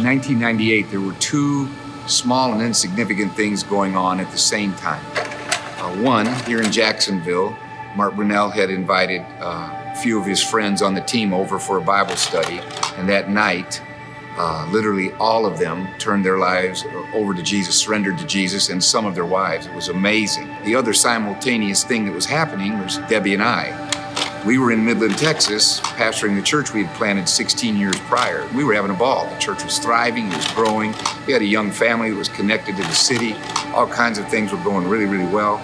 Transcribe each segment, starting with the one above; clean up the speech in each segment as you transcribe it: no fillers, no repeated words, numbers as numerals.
1998, there were two small and insignificant things going on at the same time. One, here in Jacksonville, Mark Brunell had invited a few of his friends on the team over for a Bible study, and that night, literally all of them turned their lives over to Jesus, surrendered to Jesus, and some of their wives. It was amazing. The other simultaneous thing that was happening was Debbie and I. We were in Midland, Texas, pastoring the church we had planted 16 years prior. We were having a ball. The church was thriving, it was growing. We had a young family that was connected to the city. All kinds of things were going really, really well.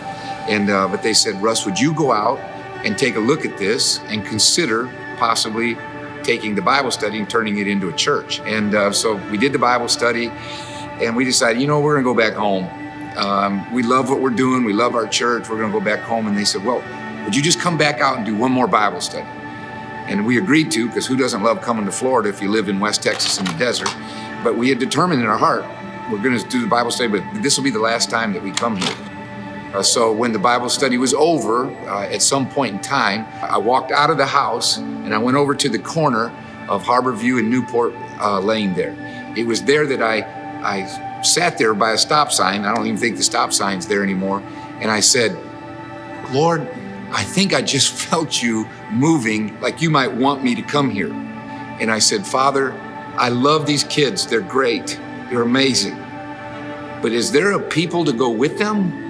And but they said, Russ, would you go out and take a look at this and consider possibly taking the Bible study and turning it into a church? And so we did the Bible study, and we decided, we're gonna go back home. We love what we're doing. We love our church. We're gonna go back home. And they said, well, would you just come back out and do one more Bible study? And we agreed to, because who doesn't love coming to Florida if you live in West Texas in the desert? But we had determined in our heart, we're gonna do the Bible study, but this will be the last time that we come here. So when the Bible study was over, at some point in time, I walked out of the house and I went over to the corner of Harbor View and Newport Lane there. It was there that I sat there by a stop sign. I don't even think the stop sign's there anymore. And I said, Lord, I think I just felt you moving like you might want me to come here. And I said, Father, I love these kids. They're great. They're amazing. But is there a people to go with them?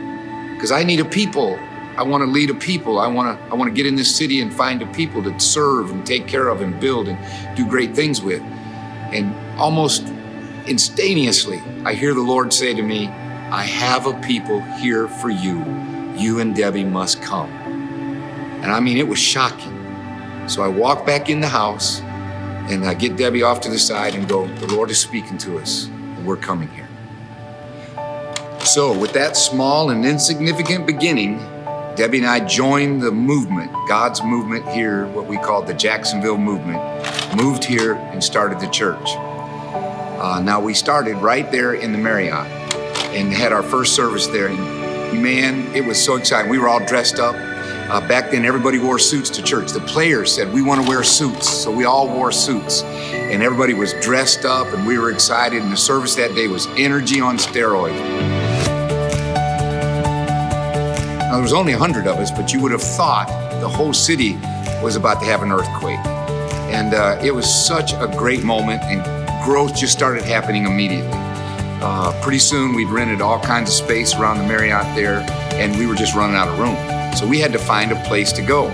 Because I need a people. I want to lead a people. I want to get in this city and find a people to serve and take care of and build and do great things with. And almost instantaneously, I hear the Lord say to me, I have a people here for you. You and Debbie must come. And I mean, it was shocking. So I walk back in the house and I get Debbie off to the side and go, the Lord is speaking to us and we're coming here. So with that small and insignificant beginning, Debbie and I joined the movement, God's movement here, what we call the Jacksonville movement, moved here and started the church. Now we started right there in the Marriott and had our first service there. And man, it was so exciting. We were all dressed up. Back then, everybody wore suits to church. The players said, we want to wear suits. So we all wore suits. And everybody was dressed up and we were excited. And the service that day was energy on steroids. Now, there was only 100 of us, but you would have thought the whole city was about to have an earthquake. And it was such a great moment, and growth just started happening immediately. Pretty soon, we'd rented all kinds of space around the Marriott there, and we were just running out of room. So we had to find a place to go.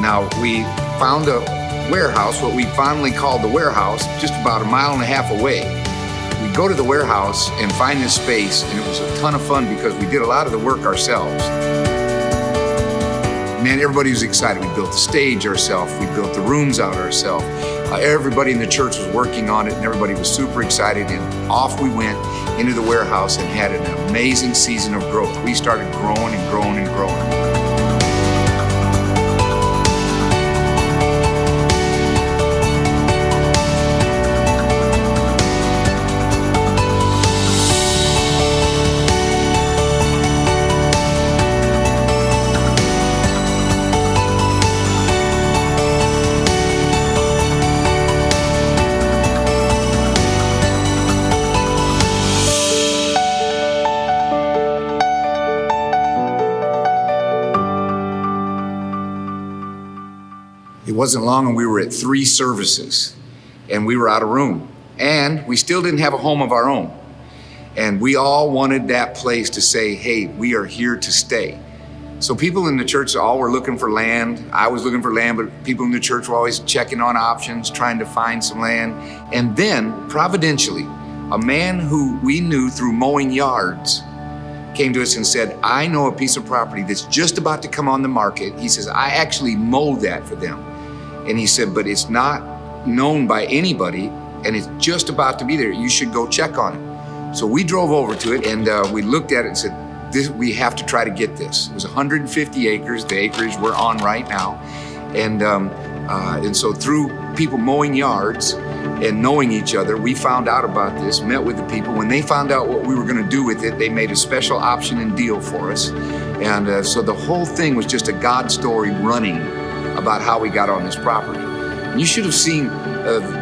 Now, we found a warehouse, what we fondly called the warehouse, just about 1.5 miles away. We go to the warehouse and find this space, and it was a ton of fun because we did a lot of the work ourselves. Man, everybody was excited. We built the stage ourselves. We built the rooms out ourselves. Everybody in the church was working on it, and everybody was super excited. And off we went into the warehouse and had an amazing season of growth. We started growing and growing and growing. It wasn't long and we were at 3 services and we were out of room, and we still didn't have a home of our own. And we all wanted that place to say, hey, we are here to stay. So people in the church all were looking for land. I was looking for land, but people in the church were always checking on options, trying to find some land. And then providentially, a man who we knew through mowing yards came to us and said, I know a piece of property that's just about to come on the market. He says, I actually mowed that for them. And he said, but it's not known by anybody and it's just about to be there. You should go check on it. So we drove over to it and we looked at it and said, we have to try to get this. It was 150 acres, the acreage we're on right now. And so through people mowing yards and knowing each other, we found out about this, met with the people. When they found out what we were gonna do with it, they made a special option and deal for us. And so the whole thing was just a God story running about how we got on this property. And you should have seen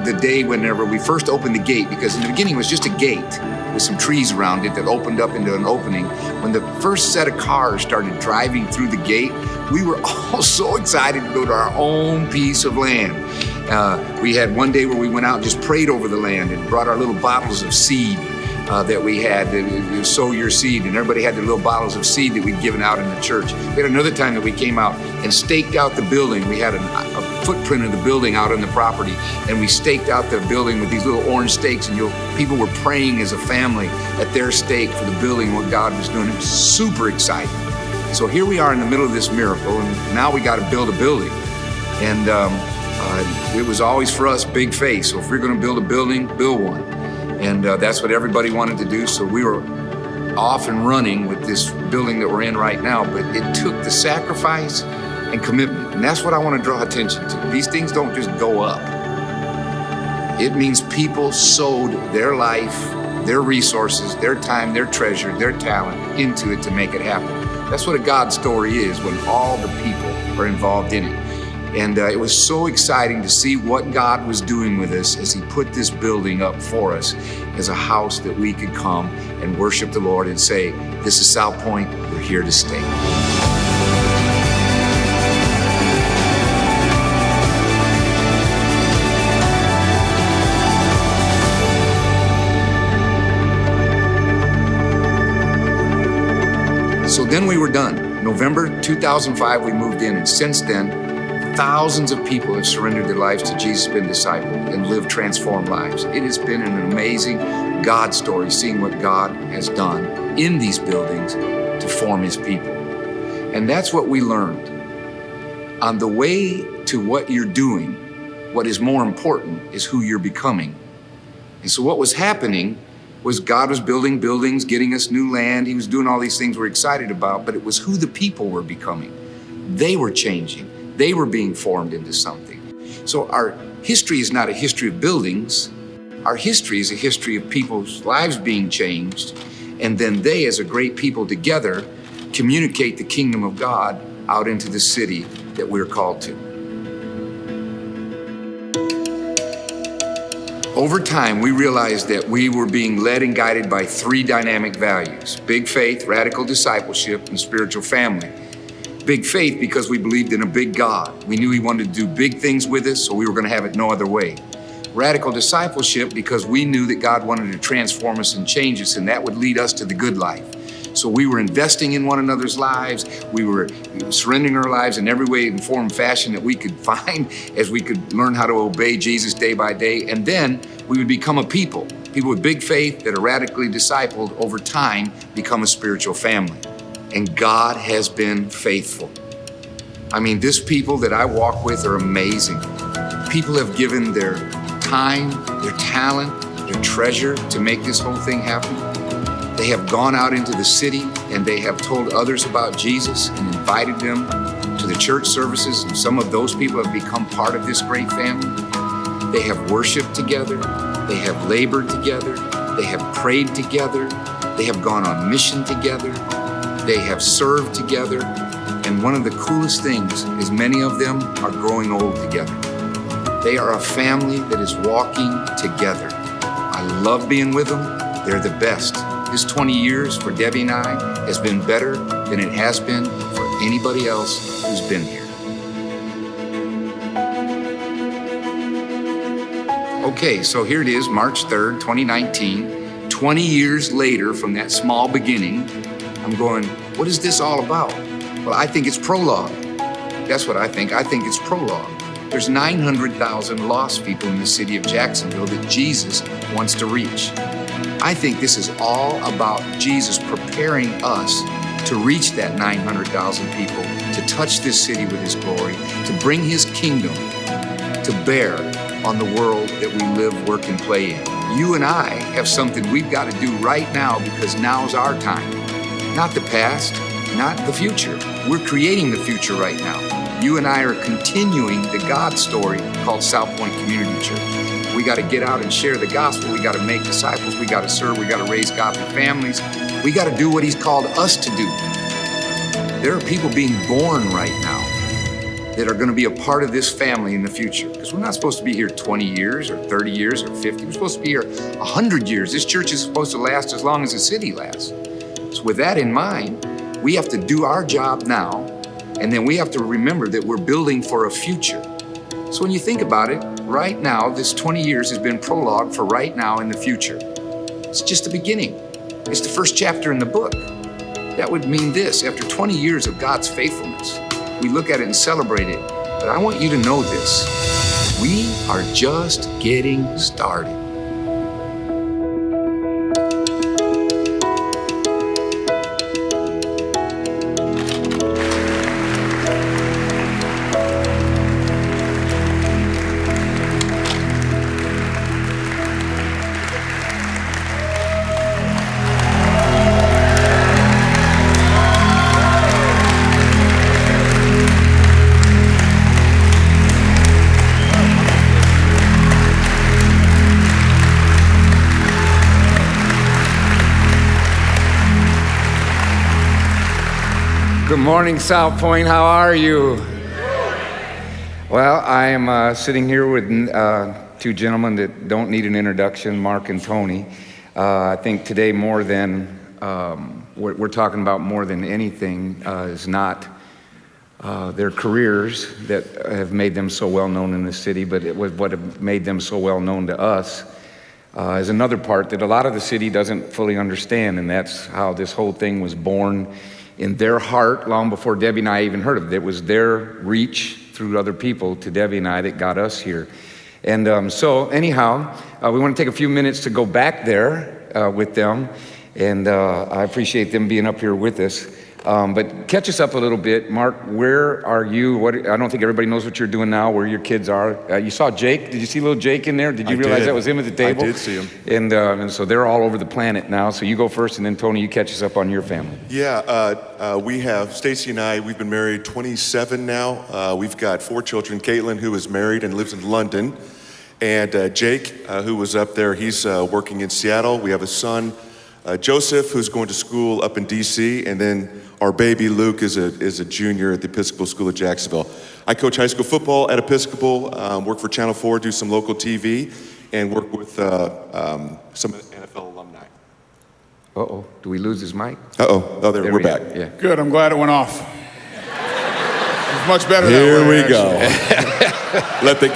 the day whenever we first opened the gate, because in the beginning it was just a gate with some trees around it that opened up into an opening. When the first set of cars started driving through the gate, we were all so excited to go to our own piece of land. We had one day where we went out and just prayed over the land and brought our little bottles of seed that we had, to sow your seed, and everybody had their little bottles of seed that we'd given out in the church. We had another time that we came out and staked out the building. We had a footprint of the building out on the property, and we staked out the building with these little orange stakes, and people were praying as a family at their stake for the building, what God was doing. It was super exciting. So here we are in the middle of this miracle, and now we got to build a building. And it was always for us big faith. So if we're going to build a building, build one. And that's what everybody wanted to do. So we were off and running with this building that we're in right now. But it took the sacrifice and commitment. And that's what I want to draw attention to. These things don't just go up. It means people sowed their life, their resources, their time, their treasure, their talent into it to make it happen. That's what a God story is, when all the people are involved in it. And it was so exciting to see what God was doing with us as he put this building up for us as a house that we could come and worship the Lord and say, this is South Point, we're here to stay. So then we were done. November 2005, we moved in, and since then, thousands of people have surrendered their lives to Jesus, been discipled, and lived transformed lives. It has been an amazing God story, seeing what God has done in these buildings to form his people. And that's what we learned. On the way to what you're doing, what is more important is who you're becoming. And so what was happening was God was building buildings, getting us new land. He was doing all these things we're excited about, but it was who the people were becoming. They were changing. They were being formed into something. So our history is not a history of buildings. Our history is a history of people's lives being changed, and then they, as a great people together, communicate the kingdom of God out into the city that we're called to. Over time, we realized that we were being led and guided by three dynamic values: big faith, radical discipleship, and spiritual family. Big faith because we believed in a big God. We knew he wanted to do big things with us, so we were going to have it no other way. Radical discipleship because we knew that God wanted to transform us and change us, and that would lead us to the good life. So we were investing in one another's lives. We were surrendering our lives in every way and form and fashion that we could find as we could learn how to obey Jesus day by day. And then we would become a people with big faith that are radically discipled over time, become a spiritual family. And God has been faithful. I mean, this people that I walk with are amazing. People have given their time, their talent, their treasure to make this whole thing happen. They have gone out into the city and they have told others about Jesus and invited them to the church services. And some of those people have become part of this great family. They have worshiped together. They have labored together. They have prayed together. They have gone on mission together. They have served together, and one of the coolest things is many of them are growing old together. They are a family that is walking together. I love being with them. They're the best. This 20 years for Debbie and I has been better than it has been for anybody else who's been here. Okay, so here it is, March 3rd, 2019. 20 years later from that small beginning, I'm going, what is this all about? Well, I think it's prologue. That's what I think. I think it's prologue. There's 900,000 lost people in the city of Jacksonville that Jesus wants to reach. I think this is all about Jesus preparing us to reach that 900,000 people, to touch this city with his glory, to bring his kingdom to bear on the world that we live, work, and play in. You and I have something we've got to do right now, because now's our time. Not the past, not the future. We're creating the future right now. You and I are continuing the God story called South Point Community Church. We got to get out and share the gospel. We got to make disciples. We got to serve. We got to raise godly families. We got to do what he's called us to do. There are people being born right now that are going to be a part of this family in the future. Because we're not supposed to be here 20 years or 30 years or 50. We're supposed to be here 100 years. This church is supposed to last as long as the city lasts. So with that in mind, we have to do our job now, and then we have to remember that we're building for a future. So when you think about it, right now, this 20 years has been prologue for right now and the future. It's just the beginning. It's the first chapter in the book. That would mean this: after 20 years of God's faithfulness, we look at it and celebrate it. But I want you to know this: we are just getting started. Good morning, South Point. How are you? Well, I am sitting here with two gentlemen that don't need an introduction, Mark and Tony. I think today more than, we're talking about more than anything is not their careers that have made them so well known in the city, but it was what have made them so well known to us is another part that a lot of the city doesn't fully understand, and that's how this whole thing was born in their heart long before Debbie and I even heard of it. It was their reach through other people to Debbie and I that got us here. And so anyhow, we want to take a few minutes to go back there with them, and I appreciate them being up here with us. But catch us up a little bit. Mark, where are you? I don't think everybody knows what you're doing now, where your kids are. You saw Jake. Did you see little Jake in there? Did you realize that was him at the table? I did see him. And so they're all over the planet now. So you go first, and then Tony, you catch us up on your family. Yeah, we have, Stacy and I, we've been married 27 now. We've got 4 children. Caitlin, who is married and lives in London. And Jake, who was up there, he's working in Seattle. We have a son, Joseph, who's going to school up in D.C., and then our baby Luke is a junior at the Episcopal School of Jacksonville. I coach high school football at Episcopal, work for Channel 4, do some local TV, and work with some NFL alumni. Uh-oh, do we lose his mic? Oh, there we're back. Yeah. Good, I'm glad it went off. It's much better Here that way, we go. Let the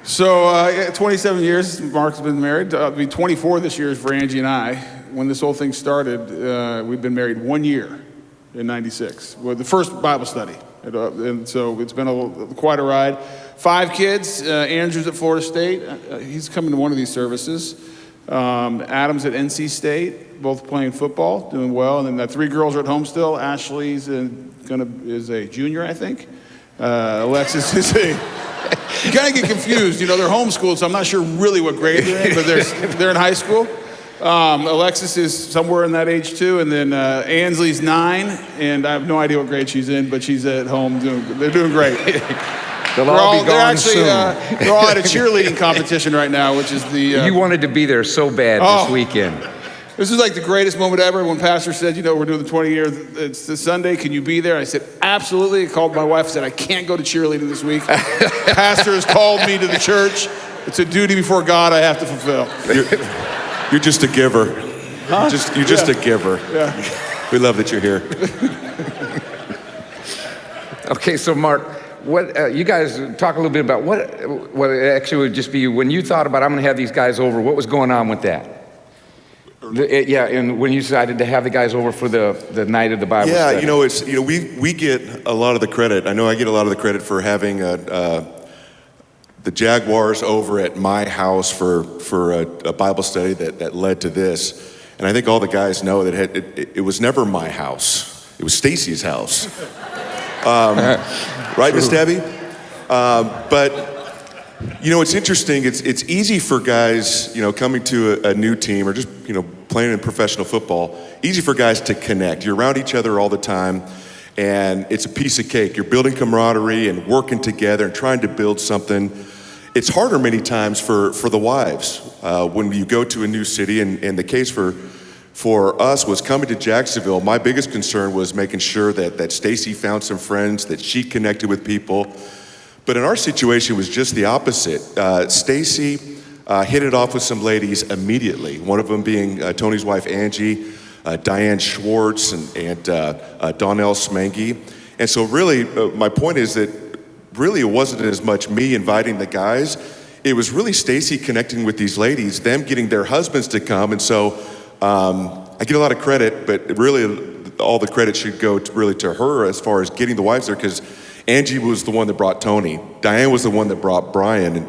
So 27 years, Mark's been married. It'll be 24 this year for Angie and I. When this whole thing started, we've been married 1 year in '96, with the first Bible study. And so it's been quite a ride. 5 kids. Andrew's at Florida State. He's coming to one of these services. Adam's at NC State, both playing football, doing well. And then the 3 girls are at home still. Ashley's is a junior, I think. Alexis is a... You kind of get confused, they're homeschooled, so I'm not sure really what grade they're in, but they're in high school. Alexis is somewhere in that age too, and then Ansley's 9, and I have no idea what grade she's in, but she's at home they're doing great. They'll all be gone soon. They're all at a cheerleading competition right now, which is the... You wanted to be there so bad this weekend. This is like the greatest moment ever when Pastor said, we're doing the 20 years, it's this Sunday, can you be there? I said, absolutely. I called my wife and said, I can't go to cheerleading this week. Pastor has called me to the church. It's a duty before God I have to fulfill. You're just a giver. Huh? You're just a giver. Yeah. We love that you're here. Okay, so Mark, what you guys talk a little bit about what actually would just be when you thought about I'm going to have these guys over. What was going on with that? And when you decided to have the guys over for the night of the Bible study. Yeah, we get a lot of the credit. I know I get a lot of the credit for having the Jaguars over at my house for a Bible study that led to this. And I think all the guys know that it was never my house. It was Stacy's house. Right, Miss Debbie? But it's interesting. It's easy for guys, coming to a new team or just, playing in professional football, easy for guys to connect. You're around each other all the time, and it's a piece of cake. You're building camaraderie and working together and trying to build something. It's harder many times for the wives when you go to a new city, and the case for for us was coming to Jacksonville. My biggest concern was making sure that Stacy found some friends, that she connected with people. But in our situation, it was just the opposite. Stacy hit it off with some ladies immediately, one of them being Tony's wife, Angie, Diane Schwartz, and Donnell Smangy. And so really, my point is that really it wasn't as much me inviting the guys. It was really Stacy connecting with these ladies, them getting their husbands to come. And so I get a lot of credit, but really all the credit should go really to her as far as getting the wives there, because Angie was the one that brought Tony. Diane was the one that brought Brian.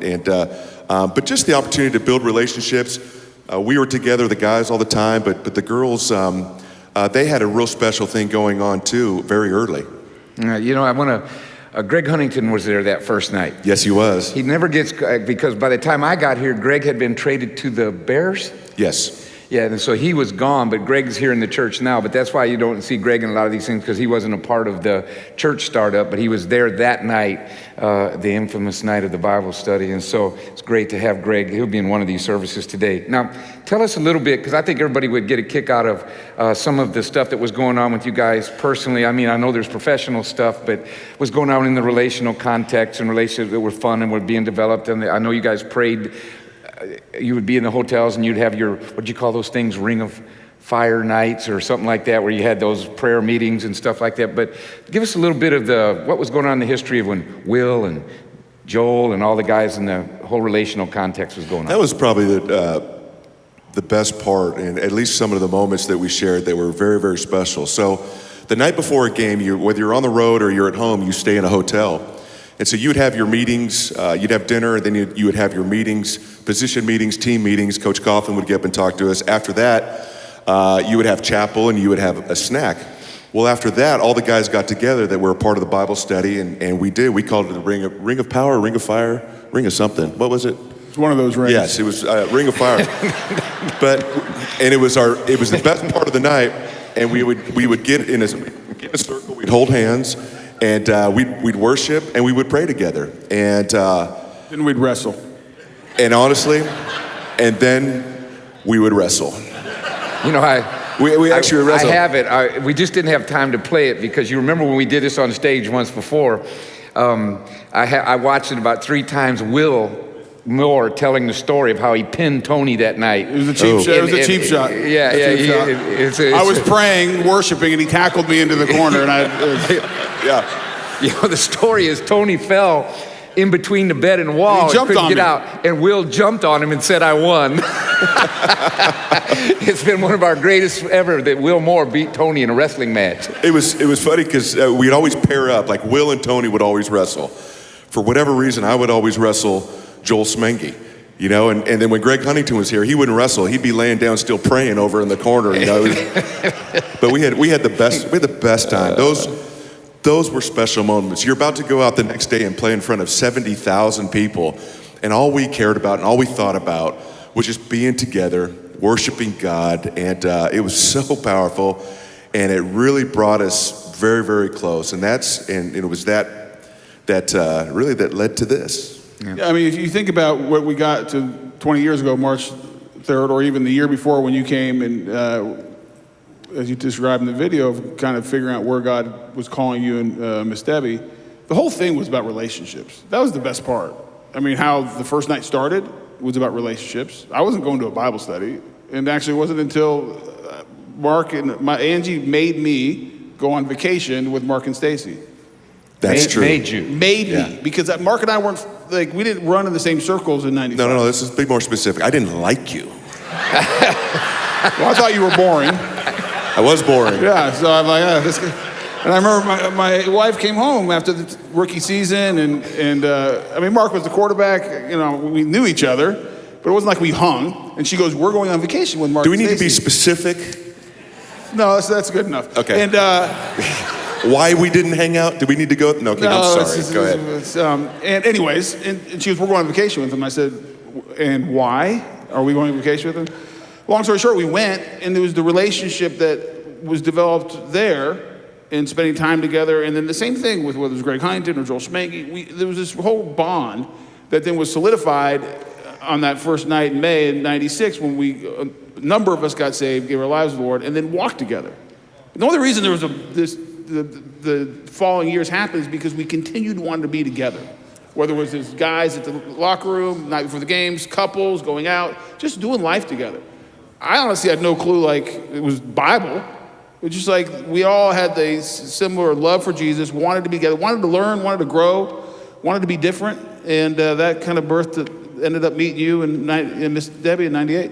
But just the opportunity to build relationships. We were together, the guys, all the time, but the girls, they had a real special thing going on too, very early. I want to, Greg Huntington was there that first night. Yes, he was. He never gets, because by the time I got here, Greg had been traded to the Bears. Yes. Yeah, and so he was gone, but Greg's here in the church now. But that's why you don't see Greg in a lot of these things, because he wasn't a part of the church startup, but he was there that night, the infamous night of the Bible study. And so it's great to have Greg. He'll be in one of these services today. Now, tell us a little bit, because I think everybody would get a kick out of some of the stuff that was going on with you guys personally. I mean, I know there's professional stuff, but what's going on in the relational context and relationships that were fun and were being developed. And I know you guys prayed. You would be in the hotels and you'd have your, what'd you call those things, ring of fire nights or something like that, where you had those prayer meetings and stuff like that. But give us a little bit of what was going on in the history of when Will and Joel and all the guys in the whole relational context was going on. That was probably the best part, and at least some of the moments that we shared that were very, very special. So the night before a game, whether you're on the road or you're at home, you stay in a hotel. And so you'd have your meetings, you'd have dinner, and then you would have your meetings, position meetings, team meetings. Coach Coughlin would get up and talk to us. After that, you would have chapel and you would have a snack. Well, after that, all the guys got together that were a part of the Bible study, and we did. We called it the ring of power, ring of fire, ring of something. What was it? It's one of those rings. Yes, it was ring of fire. And it was the best part of the night, and we would get in a circle, we'd hold hands, and we'd worship and we would pray together, and then we'd wrestle. And honestly, and then we would wrestle. You know, we actually wrestled. I have it. We just didn't have time to play it, because you remember when we did this on stage once before. I watched it about 3 times. Will Moore telling the story of how he pinned Tony that night. It was a cheap shot. It was a cheap shot. Yeah. I was praying, worshiping, and he tackled me into the corner, and You know, the story is Tony fell in between the bed and wall and couldn't get out, and Will jumped on him and said, "I won." It's been one of our greatest ever that Will Moore beat Tony in a wrestling match. It was funny because we'd always pair up. Like Will and Tony would always wrestle. For whatever reason, I would always wrestle Joel Smangy. You know, and then when Greg Huntington was here, he wouldn't wrestle. He'd be laying down still praying over in the corner. You know, but we had the best time. Those were special moments. You're about to go out the next day and play in front of 70,000 people, and all we cared about and all we thought about was just being together, worshiping God, and it was so powerful, and it really brought us very, very close. And it was that really that led to this. Yeah, I mean, if you think about what we got to 20 years ago, March 3rd, or even the year before when you came and, as you described in the video, of kind of figuring out where God was calling you and Miss Debbie, the whole thing was about relationships. That was the best part. I mean, how the first night started was about relationships. I wasn't going to a Bible study, and actually it wasn't until Mark and Angie made me go on vacation with Mark and Stacy. That's true. Made you. Made me, because Mark and I weren't, like, we didn't run in the same circles in 95. No, this is a bit more specific. I didn't like you. Well, I thought you were boring. I was boring. Yeah, so I'm like, this guy. And I remember my wife came home after the rookie season, and I mean, Mark was the quarterback. You know, we knew each other, but it wasn't like we hung. And she goes, "We're going on vacation with Mark." Do we need and to be Stacey." specific? No, that's good enough. Okay. And why we didn't hang out? Did we need to go? No, okay, I'm sorry. Go ahead. And anyways, and she goes, "We're going on vacation with him." I said, "And why are we going on vacation with him?" Long story short, we went, and there was the relationship that was developed there in spending time together. And then the same thing with whether it was Greg Huntington or Joel Smangy. There was this whole bond that then was solidified on that first night in May in 96 when a number of us got saved, gave our lives to the Lord, and then walked together. The only reason there was the following years happened is because we continued wanting to be together. Whether it was as guys at the locker room, night before the games, couples, going out, just doing life together. I honestly had no clue, like, it was Bible. It was just like we all had the similar love for Jesus, wanted to be together, wanted to learn, wanted to grow, wanted to be different, and that kind of ended up meeting you and Miss Debbie in 98.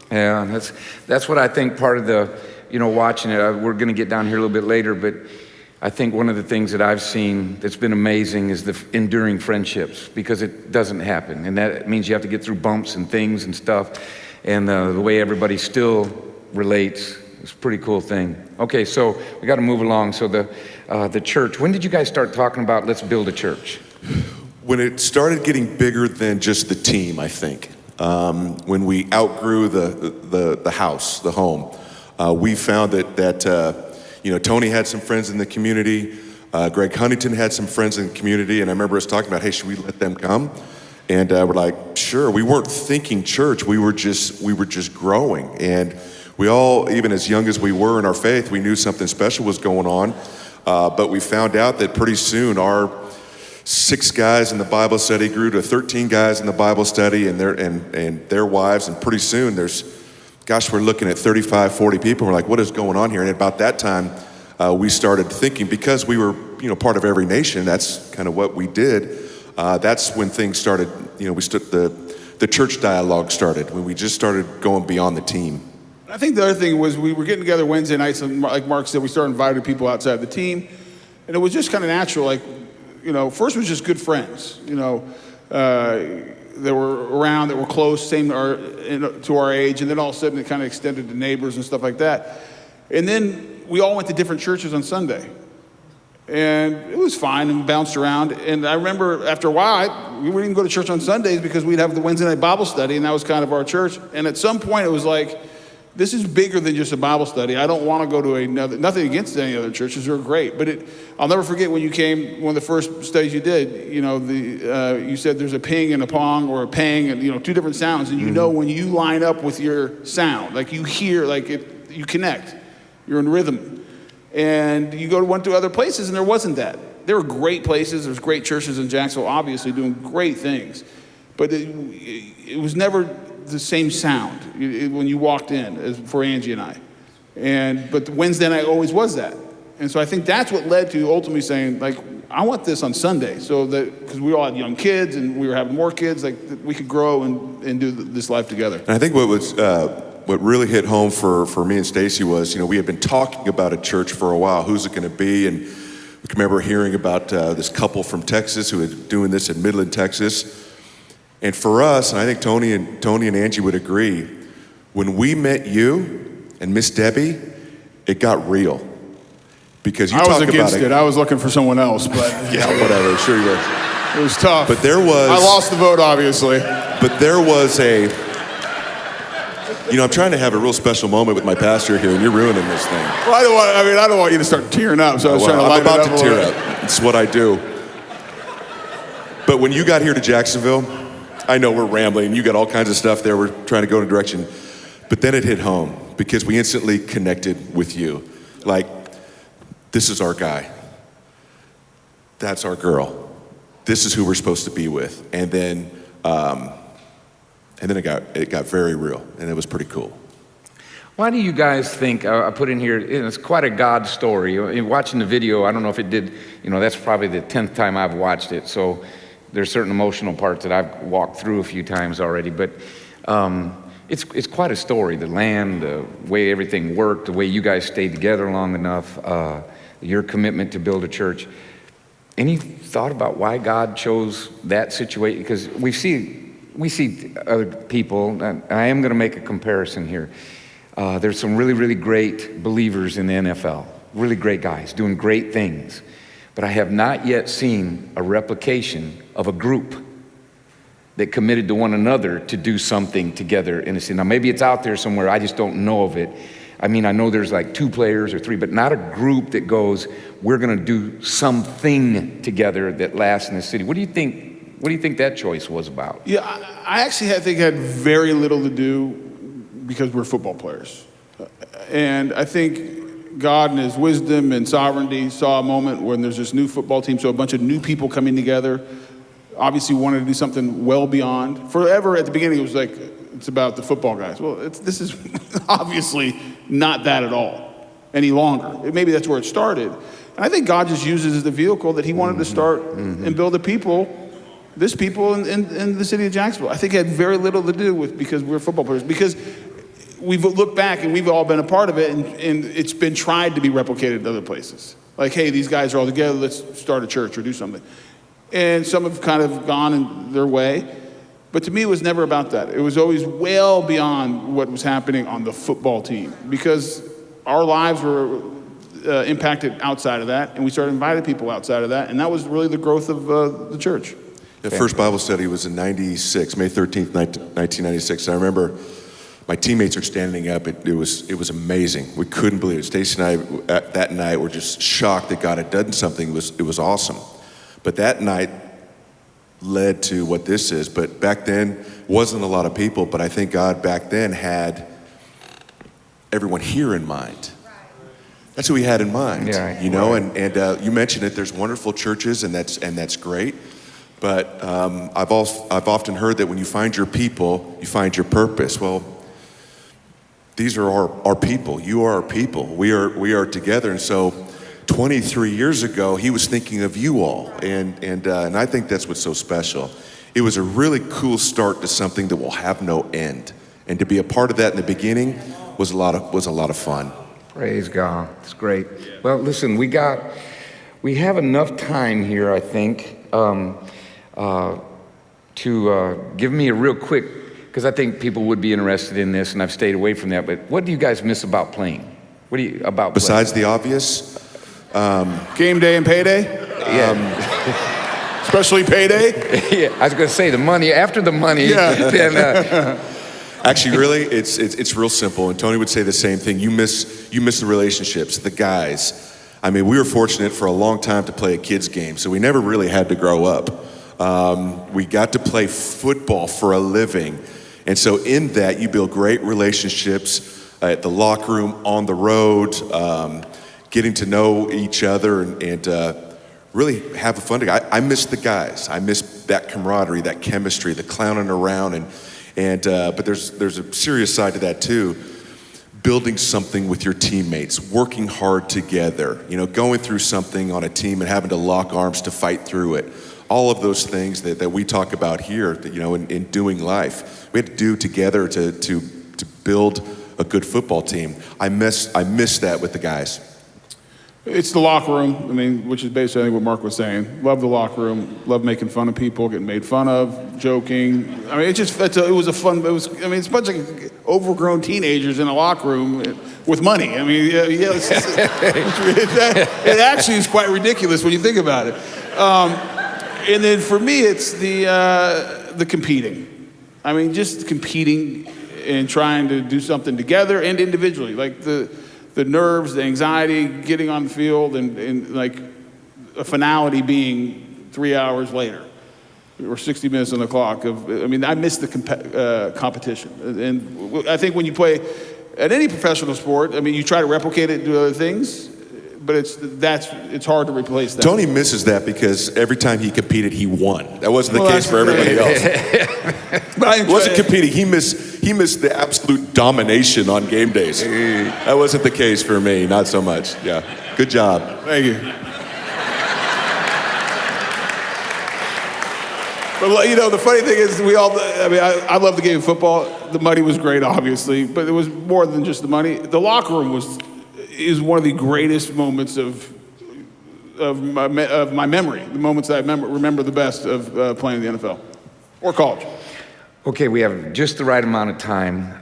Yeah, that's what I think part of the, watching it, we're going to get down here a little bit later, but I think one of the things that I've seen that's been amazing is the enduring friendships, because it doesn't happen. And that means you have to get through bumps and things and stuff. And the way everybody still relates is a pretty cool thing. Okay, so we got to move along. So the church, when did you guys start talking about let's build a church? When it started getting bigger than just the team, I think. When we outgrew the house, the home, we found that Tony had some friends in the community. Greg Huntington had some friends in the community, and I remember us talking about, hey, should we let them come? And we're like, sure. We weren't thinking church. We were just growing, and we all, even as young as we were in our faith, we knew something special was going on. But we found out that pretty soon our 6 guys in the Bible study grew to 13 guys in the Bible study and their wives, and pretty soon we're looking at 35, 40 people. We're like, what is going on here? And about that time, we started thinking, because we were, part of every nation, that's kind of what we did. That's when things started, the church dialogue started, when we just started going beyond the team. I think the other thing was we were getting together Wednesday nights, and like Mark said, we started inviting people outside the team. And it was just kind of natural, like, first was just good friends, that were around, that were close, same to our age, and then all of a sudden it kind of extended to neighbors and stuff like that. And then we all went to different churches on Sunday. And it was fine and bounced around. And I remember after a while, we wouldn't even go to church on Sundays because we'd have the Wednesday night Bible study, and that was kind of our church. And at some point it was like, this is bigger than just a Bible study. I don't want to go to another, nothing against any other churches, they're great. But I'll never forget when you came, one of the first studies you did, you said there's a ping and a pong or a pang, and 2 different sounds. And when you line up with your sound, like you hear, you connect, you're in rhythm. And you went to other places and there wasn't that. There were great places, there's great churches in Jacksonville, obviously doing great things. But it was never the same sound when you walked in as for Angie and I. But the Wednesday night always was that. And so I think that's what led to ultimately saying, like, I want this on Sunday, so that, because we all had young kids and we were having more kids, like we could grow and do this life together. And I think what really hit home for me and Stacy was, we had been talking about a church for a while. Who's it going to be? And we can remember hearing about this couple from Texas who was doing this in Midland, Texas. And for us, and I think Tony and Angie would agree, when we met you and Miss Debbie, it got real. Because you I was talk against about it. I was looking for someone else, but yeah, whatever. Sure you were. It was tough. But there was. I lost the vote, obviously. But there was I'm trying to have a real special moment with my pastor here, and you're ruining this thing. Well, I don't want you to start tearing up, so I was trying to lighten it up. I'm about to tear up. It's what I do. But when you got here to Jacksonville, I know we're rambling. You got all kinds of stuff there. We're trying to go in a direction. But then it hit home because we instantly connected with you. Like, this is our guy. That's our girl. This is who we're supposed to be with. And then it got very real, and it was pretty cool. Why do you guys think, I put in here, it's quite a God story. Watching the video, I don't know if it did, that's probably the 10th time I've watched it. So there's certain emotional parts that I've walked through a few times already. But it's quite a story. The land, the way everything worked, the way you guys stayed together long enough, your commitment to build a church. Any thought about why God chose that situation? Because we see other people, and I am going to make a comparison here. There's some really, really great believers in the NFL, really great guys doing great things. But I have not yet seen a replication of a group that committed to one another to do something together in a city. Now, maybe it's out there somewhere, I just don't know of it. I mean, I know there's like 2 players or 3, but not a group that goes, we're going to do something together that lasts in the city. What do you think What do you think that choice was about? Yeah, I actually think it had very little to do because we're football players. And I think God in his wisdom and sovereignty saw a moment when there's this new football team, so a bunch of new people coming together, obviously wanted to do something well beyond. Forever at the beginning it was like, it's about the football guys. Well, this is obviously not that at all any longer. Maybe that's where it started. And I think God just uses it as the vehicle that he wanted to start and build a people, this people in the city of Jacksonville. I think it had very little to do with because we're football players. Because we've looked back and we've all been a part of it, and it's been tried to be replicated in other places. Like, hey, these guys are all together, let's start a church or do something. And some have kind of gone in their way. But to me, it was never about that. It was always well beyond what was happening on the football team, because our lives were impacted outside of that, and we started inviting people outside of that, and that was really the growth of the church. The first Bible study was in 96, May 13th, 1996. I remember my teammates are standing up. It was amazing. We couldn't believe it. Stacy and I that night were just shocked that God had done something. It was awesome. But that night led to what this is. But back then, wasn't a lot of people, but I think God back then had everyone here in mind. That's who he had in mind, yeah, you know. And you mentioned it. There's wonderful churches, and that's great. But I've often heard that when you find your people, you find your purpose. Well, these are our people. You are our people. We are together. And so, 23 years ago, he was thinking of you all, and I think that's what's so special. It was a really cool start to something that will have no end, and to be a part of that in the beginning was a lot of fun. Praise God. It's great. Well, listen, we have enough time here, I think, to give me a real quick, because I think people would be interested in this, and I've stayed away from that. But what do you guys miss about playing? What do you about besides playing? The obvious? Game day and payday? Yeah. Especially payday? Yeah, I was going to say the money. After the money, then. Actually, really, it's real simple. And Tony would say the same thing. You miss the relationships, the guys. I mean, we were fortunate for a long time to play a kids game, so we never really had to grow up. We got to play football for a living. And so in that, you build great relationships at the locker room, on the road, getting to know each other and really have a fun day. I miss the guys. I miss that camaraderie, that chemistry, the clowning around. But there's a serious side to that too. Building something with your teammates, working hard together, you know, going through something on a team and having to lock arms to fight through it. All of those things that we talk about here, that, you know, in doing life, we had to do together to build a good football team. I miss that with the guys. It's the locker room, I mean, which is basically I think what Mark was saying. Love the locker room, love making fun of people, getting made fun of, joking. I mean, it's a bunch of overgrown teenagers in a locker room with money. I mean, it actually is quite ridiculous when you think about it. And then for me, it's the competing. I mean, just competing and trying to do something together and individually, like the nerves, the anxiety, getting on the field, and like a finality being 3 hours later or 60 minutes on the clock. I miss the competition. And I think when you play at any professional sport, I mean, you try to replicate it and do other things, but it's hard to replace that. Tony misses that because every time he competed, he won. That wasn't the case for everybody else. But he wasn't competing. He missed the absolute domination on game days. That wasn't the case for me, not so much. Yeah, good job. Thank you. But you know, the funny thing is, I love the game of football. The money was great, obviously, but it was more than just the money. The locker room is one of the greatest moments of my memory. The moments that I remember the best of playing in the NFL or college. Okay, we have just the right amount of time.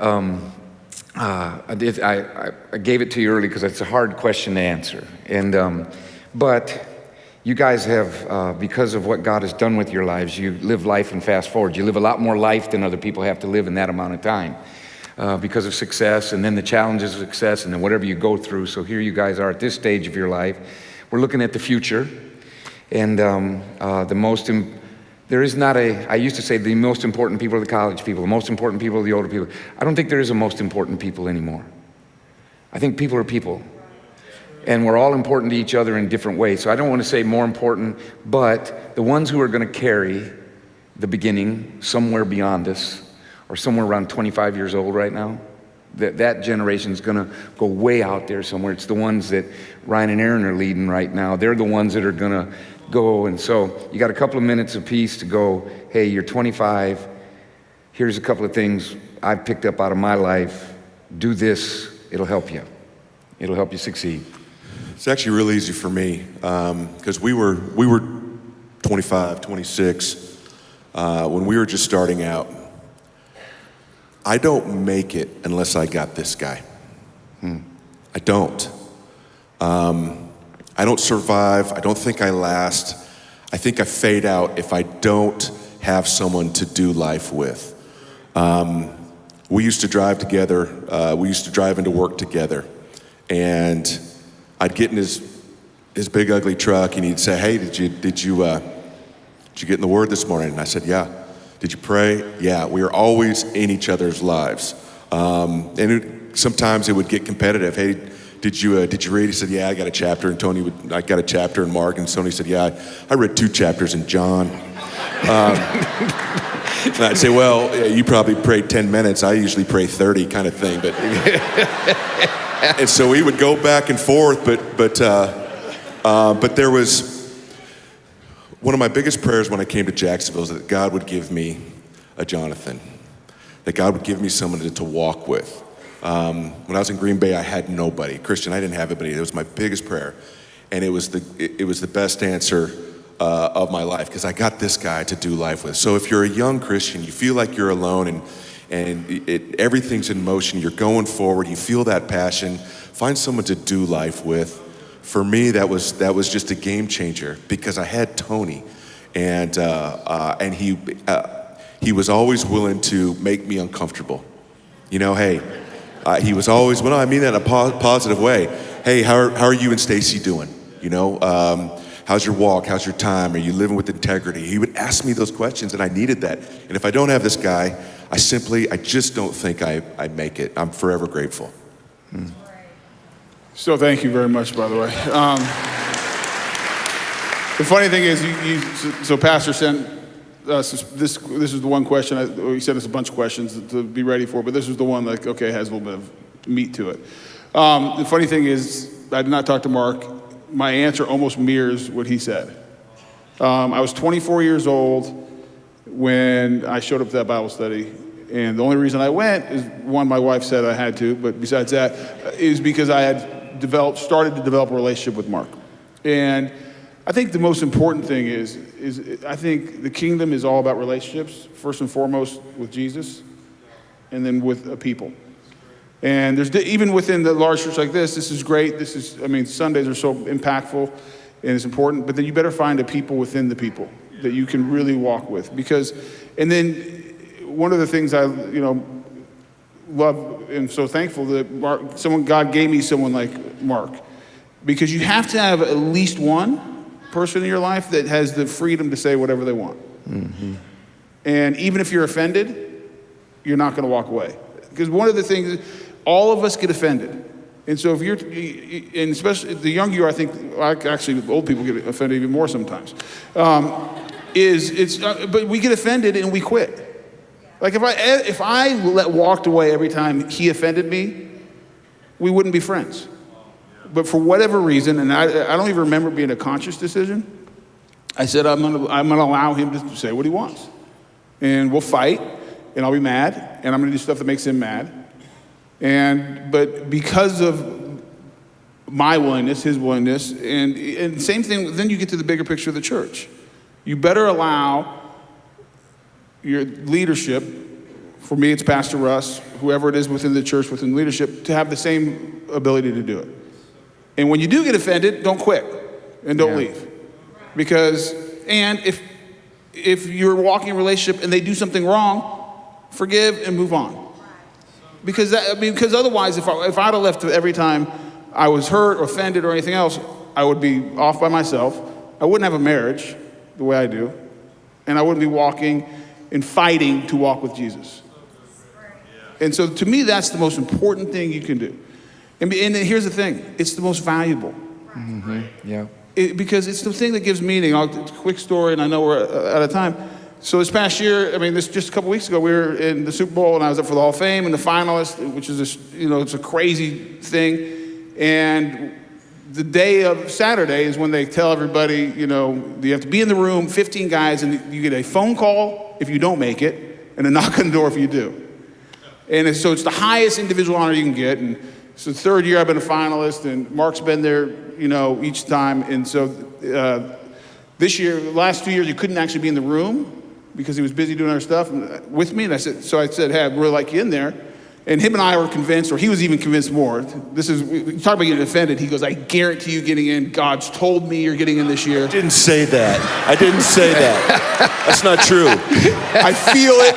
I gave it to you early because it's a hard question to answer. But you guys have, because of what God has done with your lives, you live life and fast forward. You live a lot more life than other people have to live in that amount of time because of success, and then the challenges of success, and then whatever you go through. So here you guys are at this stage of your life. We're looking at the future, and the most There is not I used to say the most important people are the college people, the most important people are the older people. I don't think there is a most important people anymore. I think people are people. And we're all important to each other in different ways. So I don't want to say more important, but the ones who are going to carry the beginning somewhere beyond us, or somewhere around 25 years old right now, that generation is going to go way out there somewhere. It's the ones that Ryan and Aaron are leading right now. They're the ones that are going to go. And so you got a couple of minutes apiece to go, hey, you're 25. Here's a couple of things I've picked up out of my life. Do this. It'll help you. It'll help you succeed. It's actually really easy for me because we were 25, 26 when we were just starting out. I don't make it unless I got this guy. I don't. I don't survive. I don't think I last. I think I fade out if I don't have someone to do life with. We used to drive together. We used to drive into work together. And I'd get in his big ugly truck and he'd say, hey, did you get in the Word this morning? And I said, yeah. Did you pray? Yeah. We were always in each other's lives. Sometimes it would get competitive. Hey, did you read? He said, yeah, I got a chapter. And I got a chapter in Mark. And Tony said, yeah, I read 2 chapters in John. And I'd say, well, yeah, you probably prayed 10 minutes. I usually pray 30 kind of thing. But and so we would go back and forth. But there was one of my biggest prayers when I came to Jacksonville is that God would give me a Jonathan, that God would give me someone to walk with. When I was in Green Bay, I had nobody. Christian, I didn't have anybody. It was my biggest prayer. And it was the best answer of my life because I got this guy to do life with. So if you're a young Christian, you feel like you're alone and everything's in motion, you're going forward, you feel that passion, find someone to do life with. For me, that was just a game changer because I had Tony, and he was always willing to make me uncomfortable. You know, hey, he was always, well, I mean that in a positive way. Hey, how are you and Stacy doing? You know, how's your walk? How's your time? Are you living with integrity? He would ask me those questions, and I needed that. And if I don't have this guy, I just don't think I make it. I'm forever grateful. So thank you very much, by the way. The funny thing is, so Pastor sent us this is the one question. He sent us a bunch of questions to be ready for, but this was the one that has a little bit of meat to it. The funny thing is, I did not talk to Mark. My answer almost mirrors what he said. I was 24 years old when I showed up to that Bible study. And the only reason I went is, one, my wife said I had to, but besides that, is because I had started to develop a relationship with Mark. And I think the most important thing is I think the kingdom is all about relationships, first and foremost with Jesus, and then with a people. And there's even within the large church like this is great. Sundays are so impactful and it's important, but then you better find a people within the people that you can really walk with. And then one of the things I, love and so thankful that God gave me someone like Mark, because you have to have at least one person in your life that has the freedom to say whatever they want. Mm-hmm. And even if you're offended, you're not going to walk away. Because one of the things, all of us get offended. And so and especially the younger you are, I think, actually old people get offended even more sometimes, but we get offended and we quit. Like if I walked away every time he offended me, we wouldn't be friends. But for whatever reason, and I don't even remember it being a conscious decision, I said I'm gonna allow him to say what he wants, and we'll fight, and I'll be mad, and I'm gonna do stuff that makes him mad, but because of my willingness, his willingness, and same thing. Then you get to the bigger picture of the church. You better allow your leadership, for me it's Pastor Russ, whoever it is within the church, within leadership, to have the same ability to do it. And when you do get offended, don't quit and don't leave. And if you're walking a relationship and they do something wrong, forgive and move on. Because otherwise, if I'd have left every time I was hurt or offended or anything else, I would be off by myself. I wouldn't have a marriage the way I do. and I wouldn't be walking and fighting to walk with Jesus. And so to me, that's the most important thing you can do. And here's the thing, it's the most valuable. Yeah. Because it's the thing that gives meaning. Quick story, and I know we're out of time. So this past year, just a couple weeks ago, we were in the Super Bowl, and I was up for the Hall of Fame and the finalist, which is it's a crazy thing. And the day of Saturday is when they tell everybody, you have to be in the room, 15 guys, and you get a phone call if you don't make it, and a knock on the door if you do. And so it's the highest individual honor you can get. And it's the third year I've been a finalist, and Mark's been there, each time. And so this year, the last 2 years, he couldn't actually be in the room because he was busy doing other stuff with me. And I said, hey, I'd really like you in there. And him and I were convinced, or he was even convinced more. You talk about getting offended. He goes, I guarantee you getting in. God's told me you're getting in this year. I didn't say that. That's not true. I feel it.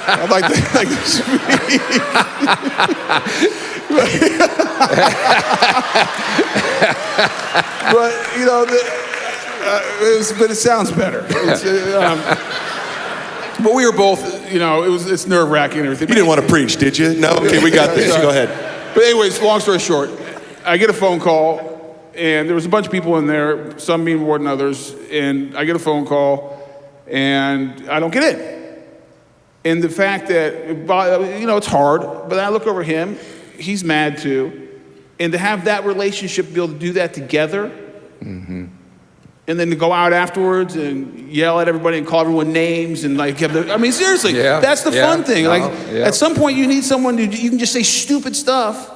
I'd like to speak. But it sounds better. But we were both, it's nerve-wracking and everything. You didn't want to preach, did you? No? Okay, we got this. Go ahead. But anyways, long story short, I get a phone call, and there was a bunch of people in there, some being more than others, and I get a phone call, and I don't get in. And the fact that, it's hard, but I look over him, he's mad too, and to have that relationship, be able to do that together, and then to go out afterwards and yell at everybody and call everyone names and seriously, that's the fun thing. At some point you need someone you can just say stupid stuff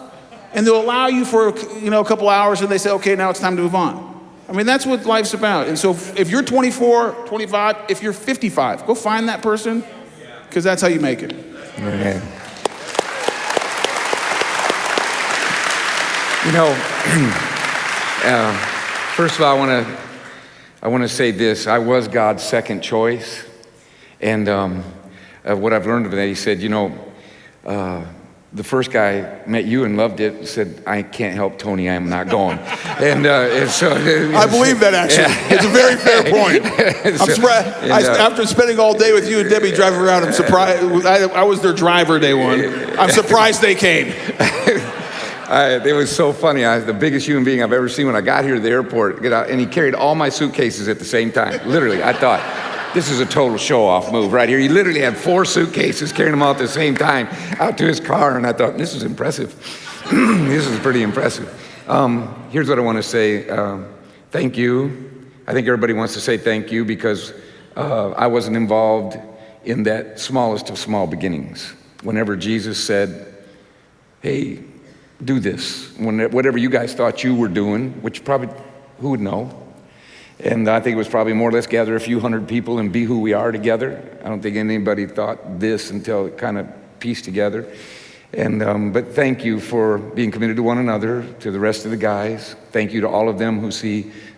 and they'll allow you for, a couple hours and they say, okay, now it's time to move on. That's what life's about. And so if you're 24, 25, if you're 55, go find that person because that's how you make it. Amen. First of all, I want to say this. I was God's second choice. And what I've learned of that, he said, the first guy met you and loved it, said, I can't help Tony, I'm not going. And so... I believe that, actually. Yeah. It's a very fair point. I'm surprised. After spending all day with you and Debbie driving around, I'm surprised. I was their driver day one. I'm surprised they came. It was so funny. I was the biggest human being I've ever seen when I got here to the airport. And he carried all my suitcases at the same time. Literally, I thought, this is a total show-off move right here. He literally had 4 suitcases, carrying them all at the same time out to his car. And I thought, this is impressive. This is pretty impressive. Here's what I want to say. Thank you. I think everybody wants to say thank you because I wasn't involved in that smallest of small beginnings. Whenever Jesus said, hey, do this, whatever you guys thought you were doing, which probably, who would know? And I think it was probably more or less gather a few hundred people and be who we are together. I don't think anybody thought this until it kind of pieced together. And but thank you for being committed to one another, to the rest of the guys. Thank you to all of them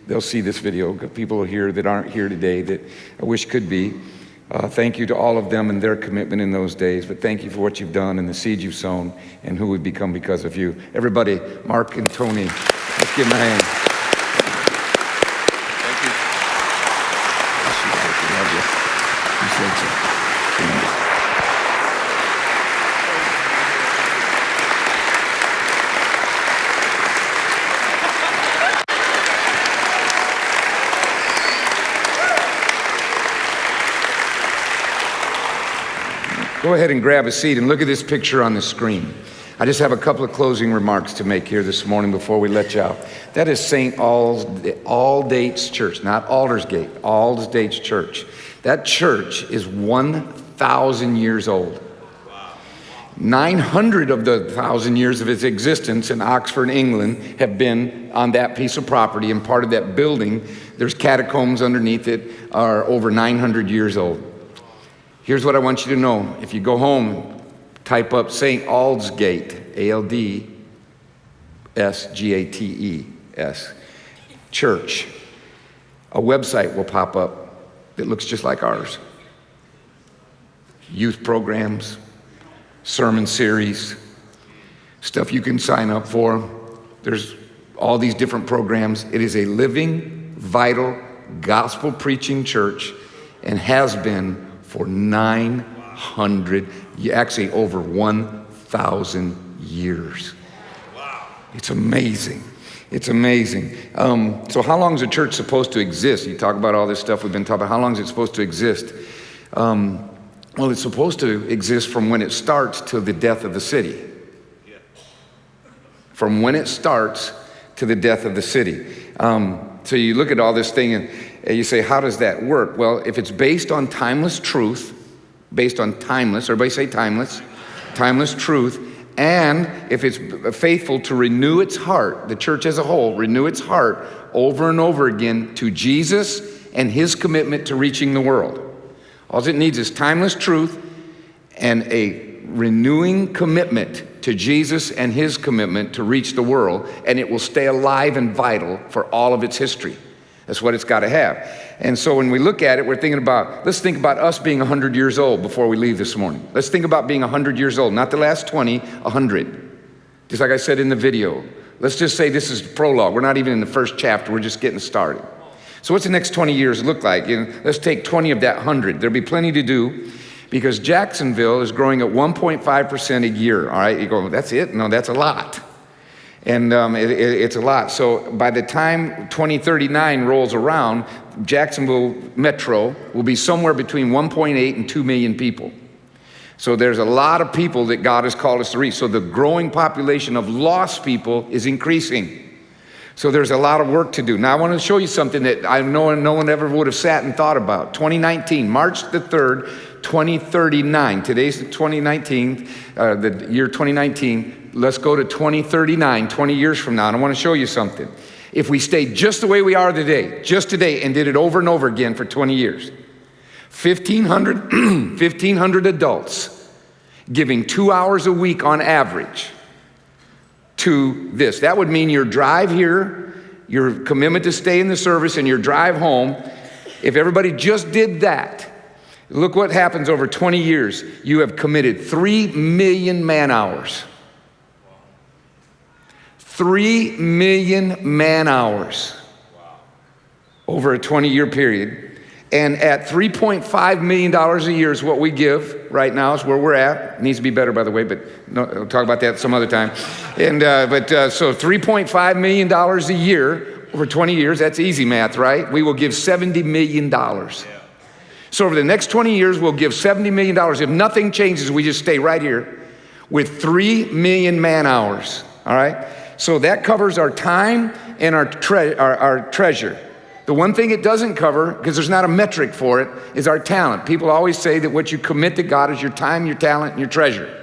they'll see this video. People here that aren't here today that I wish could be. Thank you to all of them and their commitment in those days, but thank you for what you've done and the seed you've sown and who we've become because of you. Everybody, Mark and Tony, let's give them a hand. Thank you. Go ahead and grab a seat and look at this picture on the screen. I just have a couple of closing remarks to make here this morning before we let you out. That is St. Aldate's Church, not Aldersgate, Aldate's Church. That church is 1,000 years old. 900 of the 1,000 years of its existence in Oxford, England, have been on that piece of property, and part of that building, there's catacombs underneath it, are over 900 years old. Here's what I want you to know. If you go home, type up St. Aldsgate, A-L-D-S-G-A-T-E-S, church. A website will pop up that looks just like ours. Youth programs, sermon series, stuff you can sign up for. There's all these different programs. It is a living, vital, gospel-preaching church. and has been for 900, actually over 1,000 years. It's amazing. It's amazing. So how long is a church supposed to exist? You talk about all this stuff we've been talking about. How long is it supposed to exist? Well, it's supposed to exist from when it starts to the death of the city. From when it starts to the death of the city. So you look at all this thing and you say, how does that work? Well, if it's based on timeless truth, based on timeless, everybody say timeless, timeless truth, and if it's faithful to renew its heart, the church as a whole, renew its heart over and over again to Jesus and his commitment to reaching the world. All it needs is timeless truth and a renewing commitment to Jesus and his commitment to reach the world, and it will stay alive and vital for all of its history. That's what it's got to have. And so when we look at it, we're thinking about, let's think about us being 100 years old before we leave this morning. Let's think about being 100 years old, not the last 20, 100. Just like I said in the video. Let's just say this is the prologue. We're not even in the first chapter. We're just getting started. So what's the next 20 years look like? Let's take 20 of that 100. There'll be plenty to do because Jacksonville is growing at 1.5% a year. All right, you go, that's it? No, that's a lot. And it's a lot. So by the time 2039 rolls around, Jacksonville Metro will be somewhere between 1.8 and 2 million people. So there's a lot of people that God has called us to reach. So the growing population of lost people is increasing. So there's a lot of work to do. Now I want to show you something that I know no one ever would have sat and thought about. 2019, March the 3rd, 2039. Today's the 2019, the year 2019. Let's go to 2039, 20 years from now, and I want to show you something. If we stayed just the way we are today, just today, and did it over and over again for 20 years, 1,500 adults giving 2 hours a week on average to this. That would mean your drive here, your commitment to stay in the service, and your drive home. If everybody just did that, look what happens over 20 years. You have committed 3 million man hours. 3 million man hours over a 20-year period. And at $3.5 million a year is what we give right now, is where we're at. It needs to be better, by the way, but no, we'll talk about that some other time. And so $3.5 million a year over 20 years, that's easy math, right? We will give $70 million. So over the next 20 years, we'll give $70 million. If nothing changes, we just stay right here with 3 million man hours, all right? So that covers our time and our treasure. The one thing it doesn't cover, because there's not a metric for it, is our talent. People always say that what you commit to God is your time, your talent, and your treasure.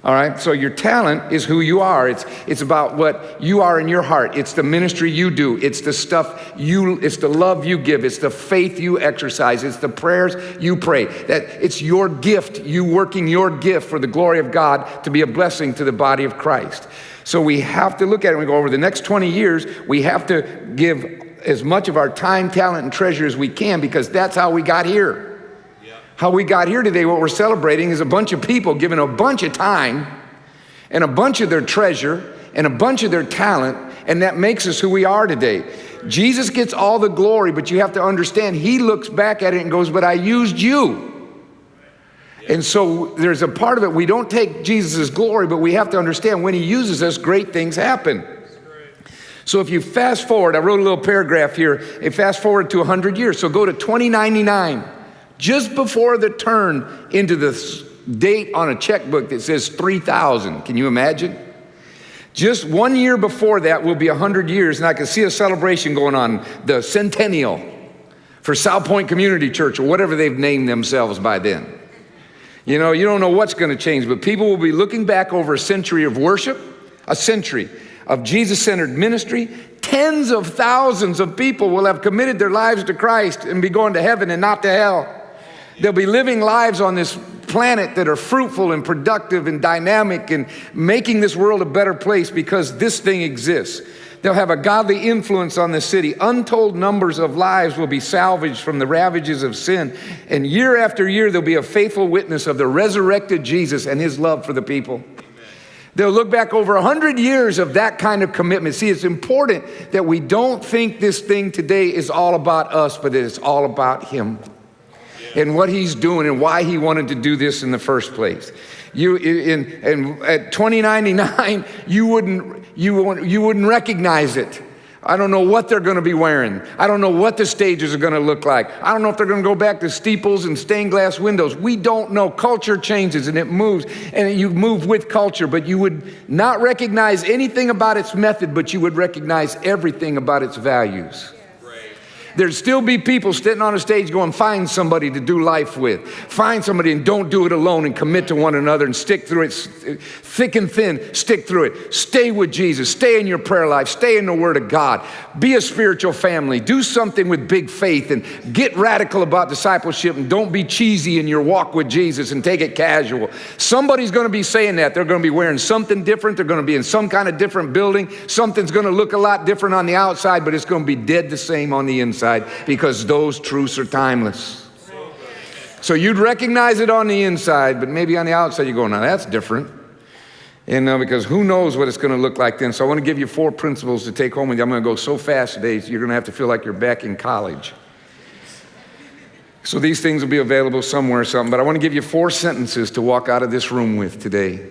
All right, so your talent is who you are. It's about what you are in your heart. It's the ministry you do. It's the stuff it's the love you give. It's the faith you exercise. It's the prayers you pray. That it's your gift, you working your gift for the glory of God to be a blessing to the body of Christ. So we have to look at it and we go, over the next 20 years, we have to give as much of our time, talent, and treasure as we can, because that's how we got here. How we got here today, what we're celebrating is a bunch of people giving a bunch of time and a bunch of their treasure and a bunch of their talent, and that makes us who we are today. Jesus gets all the glory, but you have to understand, he looks back at it and goes, but I used you. And so there's a part of it, we don't take Jesus' glory, but we have to understand when he uses us, great things happen. So if you fast forward, I wrote a little paragraph here, fast forward to 100 years. So go to 2099, just before the turn into the date on a checkbook that says 3,000. Can you imagine? Just 1 year before that will be 100 years, and I can see a celebration going on, the centennial for South Point Community Church, or whatever they've named themselves by then. You know, you don't know what's going to change, but people will be looking back over a century of worship, a century of Jesus-centered ministry. Tens of thousands of people will have committed their lives to Christ and be going to heaven and not to hell. They'll be living lives on this planet that are fruitful and productive and dynamic and making this world a better place because this thing exists. They'll have a godly influence on the city. Untold numbers of lives will be salvaged from the ravages of sin. And year after year, there'll be a faithful witness of the resurrected Jesus and his love for the people. Amen. They'll look back over 100 years of that kind of commitment. See, it's important that we don't think this thing today is all about us, but it's all about him. and what he's doing and why he wanted to do this in the first place. At 2099, you wouldn't recognize it. I don't know what they're going to be wearing. I don't know what the stages are going to look like. I don't know if they're going to go back to steeples and stained glass windows. We don't know. Culture changes and it moves, and you move with culture, but you would not recognize anything about its method, but you would recognize everything about its values. There'd still be people sitting on a stage going, find somebody to do life with. Find somebody and don't do it alone, and commit to one another and stick through it. Thick and thin, stick through it. Stay with Jesus. Stay in your prayer life. Stay in the Word of God. Be a spiritual family. Do something with big faith and get radical about discipleship, and don't be cheesy in your walk with Jesus and take it casual. Somebody's going to be saying that. They're going to be wearing something different. They're going to be in some kind of different building. Something's going to look a lot different on the outside, but it's going to be dead the same on the inside. Because those truths are timeless. So you'd recognize it on the inside, but maybe on the outside you go, now that's different. And because who knows what it's going to look like then. So I want to give you 4 principles to take home with you. I'm going to go so fast today, so you're going to have to feel like you're back in college. So these things will be available somewhere or something, but I want to give you 4 sentences to walk out of this room with today.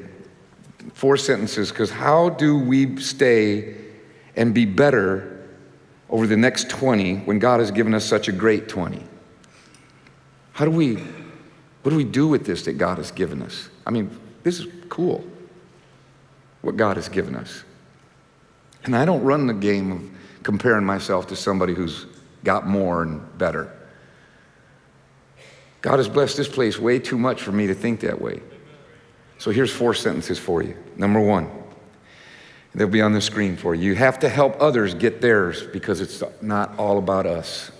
4 sentences, because how do we stay and be better over the next 20 when God has given us such a great 20? What do we do with this that God has given us? I mean, this is cool, what God has given us. And I don't run the game of comparing myself to somebody who's got more and better. God has blessed this place way too much for me to think that way. So here's 4 sentences for you. Number 1. They'll be on the screen for you. You have to help others get theirs because it's not all about us.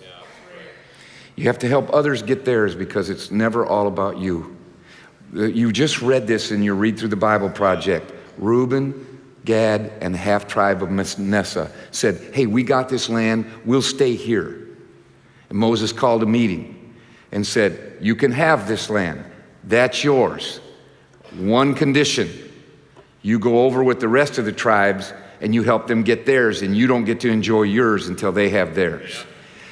You have to help others get theirs because it's never all about you. You just read this in your Read Through the Bible project. Reuben, Gad, and the half tribe of Manasseh said, hey, we got this land, we'll stay here. And Moses called a meeting and said, you can have this land, that's yours. One condition. You go over with the rest of the tribes and you help them get theirs, and you don't get to enjoy yours until they have theirs.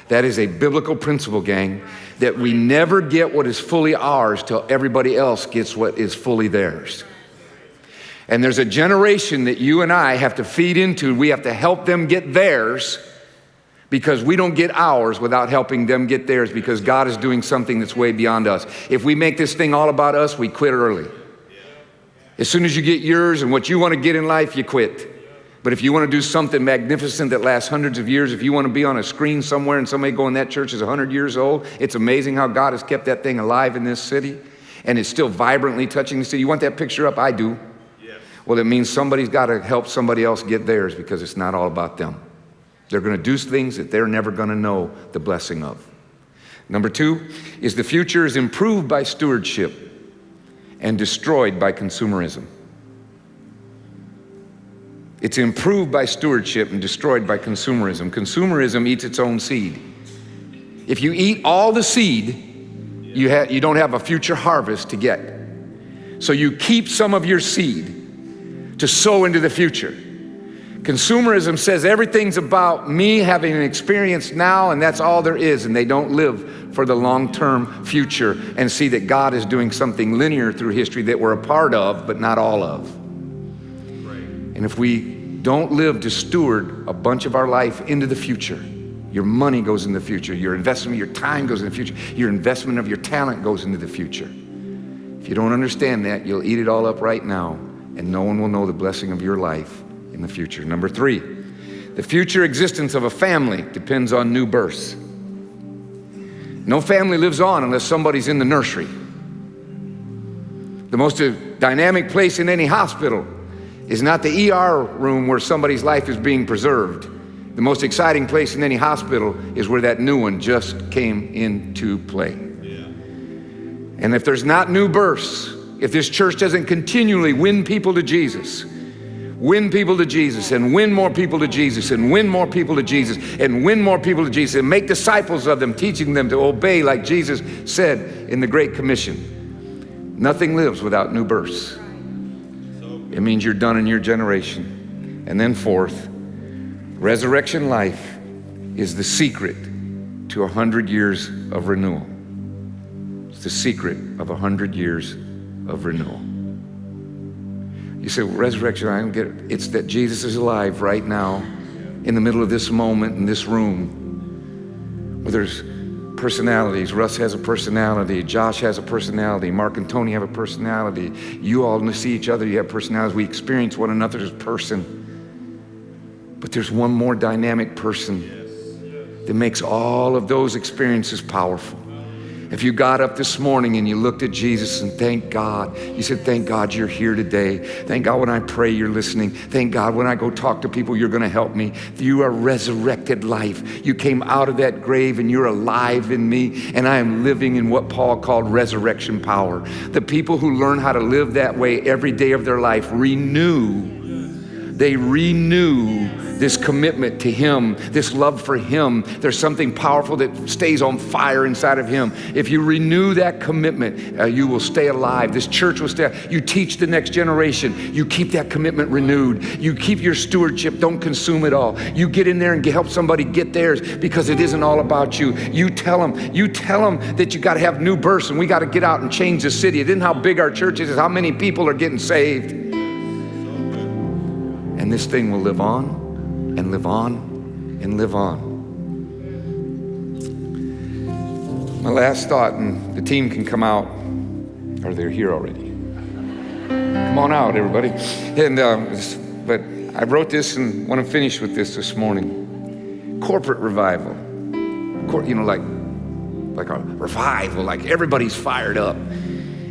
That is a biblical principle, gang, that we never get what is fully ours till everybody else gets what is fully theirs. And there's a generation that you and I have to feed into. We have to help them get theirs because we don't get ours without helping them get theirs, because God is doing something that's way beyond us. If we make this thing all about us, we quit early. As soon as you get yours and what you want to get in life, you quit. But if you want to do something magnificent that lasts hundreds of years, if you want to be on a screen somewhere and somebody going, that church is 100 years old, it's amazing how God has kept that thing alive in this city, and it's still vibrantly touching the city. You want that picture up? I do. Yes. Well, it means somebody's got to help somebody else get theirs, because it's not all about them. They're going to do things that they're never going to know the blessing of. Number 2 is the future is improved by stewardship and destroyed by consumerism. It's improved by stewardship and destroyed by consumerism. Consumerism eats its own seed. If you eat all the seed, you don't have a future harvest to get. So you keep some of your seed to sow into the future. Consumerism says everything's about me having an experience now, and that's all there is, and they don't live for the long-term future and see that God is doing something linear through history that we're a part of, but not all of. Right. And if we don't live to steward a bunch of our life into the future, your money goes in the future, your investment, your time goes in the future, your investment of your talent goes into the future. If you don't understand that, you'll eat it all up right now, and no one will know the blessing of your life in the future. Number 3, the future existence of a family depends on new births. No family lives on unless somebody's in the nursery. The most dynamic place in any hospital is not the ER room where somebody's life is being preserved. The most exciting place in any hospital is where that new one just came into play. Yeah. And if there's not new births, if this church doesn't continually win people to Jesus, win people to Jesus, and win more people to Jesus, and win more people to Jesus, and win more people to Jesus, and make disciples of them, teaching them to obey like Jesus said in the Great Commission. Nothing lives without new births. It means you're done in your generation. And then 4th, resurrection life is the secret to 100 years of renewal. It's the secret of 100 years of renewal. You say, well, resurrection, I don't get it. It's that Jesus is alive right now in the middle of this moment in this room where there's personalities. Russ has a personality. Josh has a personality. Mark and Tony have a personality. You all see each other. You have personalities. We experience one another as a person. But there's one more dynamic person that makes all of those experiences powerful. If you got up this morning and you looked at Jesus and thank God, you said, thank God you're here today. Thank God when I pray you're listening. Thank God when I go talk to people you're going to help me. You are resurrected life. You came out of that grave and you're alive in me, and I am living in what Paul called resurrection power. The people who learn how to live that way every day of their life They renew this commitment to Him, this love for Him. There's something powerful that stays on fire inside of Him. If you renew that commitment, you will stay alive. This church will stay. You teach the next generation. You keep that commitment renewed. You keep your stewardship. Don't consume it all. You get in there and help somebody get theirs, because it isn't all about you. You tell them that you got to have new births and we got to get out and change the city. It isn't how big our church is, it's how many people are getting saved. And this thing will live on and live on and live on. My last thought, and the team can come out, or they're here already. Come on out, everybody. But I wrote this and want to finish with this morning. Corporate revival. Like a revival, like everybody's fired up.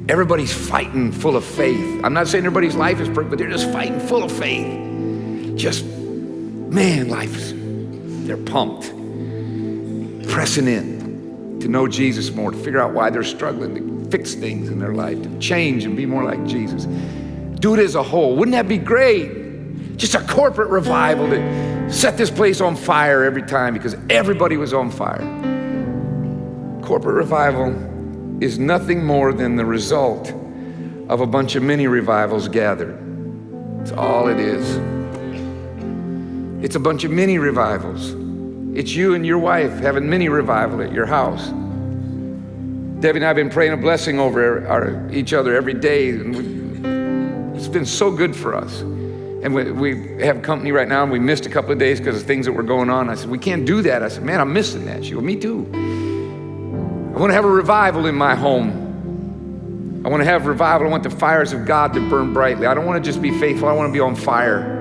Everybody's fighting full of faith. I'm not saying everybody's life is perfect, but they're just fighting full of faith. They're pumped, pressing in to know Jesus more, to figure out why they're struggling, to fix things in their life, to change and be more like Jesus. Do it as a whole. Wouldn't that be great? Just a corporate revival that set this place on fire every time, because everybody was on fire. Corporate revival is nothing more than the result of a bunch of mini revivals gathered. That's all it is. It's a bunch of mini revivals. It's you and your wife having mini revival at your house. Debbie and I have been praying a blessing over each other every day, and it's been so good for us. And we have company right now, and we missed a couple of days because of things that were going on. I said, we can't do that. I said, man, I'm missing that. She goes, me too. I want to have a revival in my home. I want to have revival. I want the fires of God to burn brightly. I don't want to just be faithful. I want to be on fire.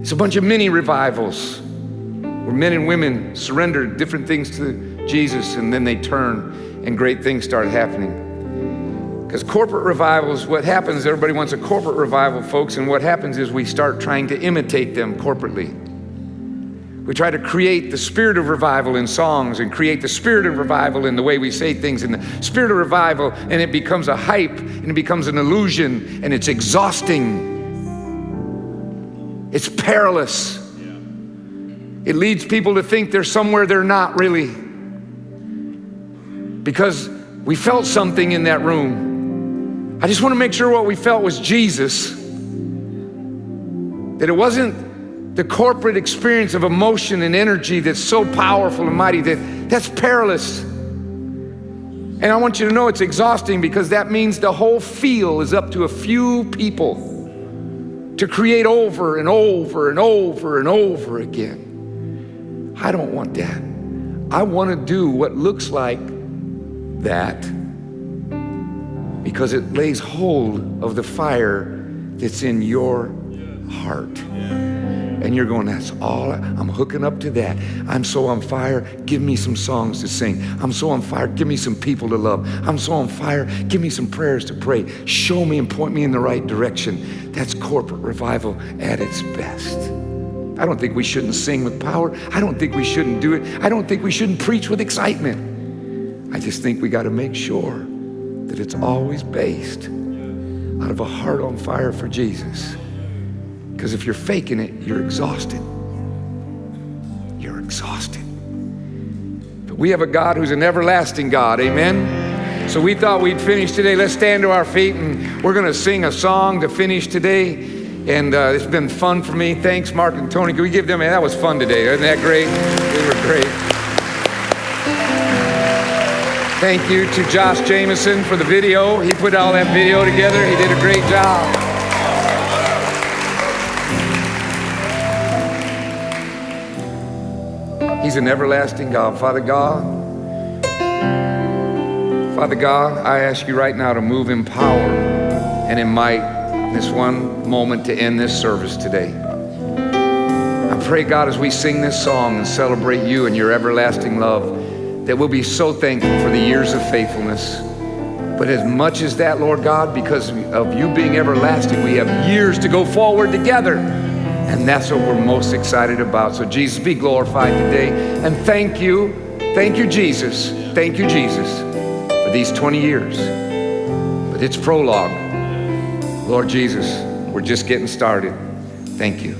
It's a bunch of mini revivals where men and women surrender different things to Jesus, and then they turn and great things start happening. Because corporate revivals, what happens, everybody wants a corporate revival, folks, and what happens is we start trying to imitate them corporately. We try to create the spirit of revival in songs and create the spirit of revival in the way we say things, and the spirit of revival, and it becomes a hype and it becomes an illusion, and it's exhausting. It's perilous. It leads people to think they're somewhere they're not really, because we felt something in that room. I just want to make sure what we felt was Jesus, that it wasn't the corporate experience of emotion and energy that's so powerful and mighty. That's perilous. And I want you to know it's exhausting, because that means the whole field is up to a few people to create over and over and over and over again. I don't want that. I want to do what looks like that, because it lays hold of the fire that's in your heart. And you're going, that's all, I'm hooking up to that. I'm so on fire, give me some songs to sing. I'm so on fire, give me some people to love. I'm so on fire, give me some prayers to pray. Show me and point me in the right direction. That's corporate revival at its best. I don't think we shouldn't sing with power. I don't think we shouldn't do it. I don't think we shouldn't preach with excitement. I just think we got to make sure that it's always based out of a heart on fire for Jesus. Because if you're faking it, you're exhausted. You're exhausted. But we have a God who's an everlasting God, amen? So we thought we'd finish today. Let's stand to our feet, and we're going to sing a song to finish today. And it's been fun for me. Thanks, Mark and Tony. Can we give them, that was fun today. Isn't that great? They were great. Thank you to Josh Jameson for the video. He put all that video together. He did a great job. He's an everlasting God. Father God, I ask you right now to move in power and in might in this one moment to end this service today. I pray, God, as we sing this song and celebrate you and your everlasting love, that we'll be so thankful for the years of faithfulness. But as much as that, Lord God, because of you being everlasting, we have years to go forward together. And that's what we're most excited about. So Jesus, be glorified today. And thank you, Jesus. Thank you, Jesus, for these 20 years. But it's prologue. Lord Jesus, we're just getting started. Thank you.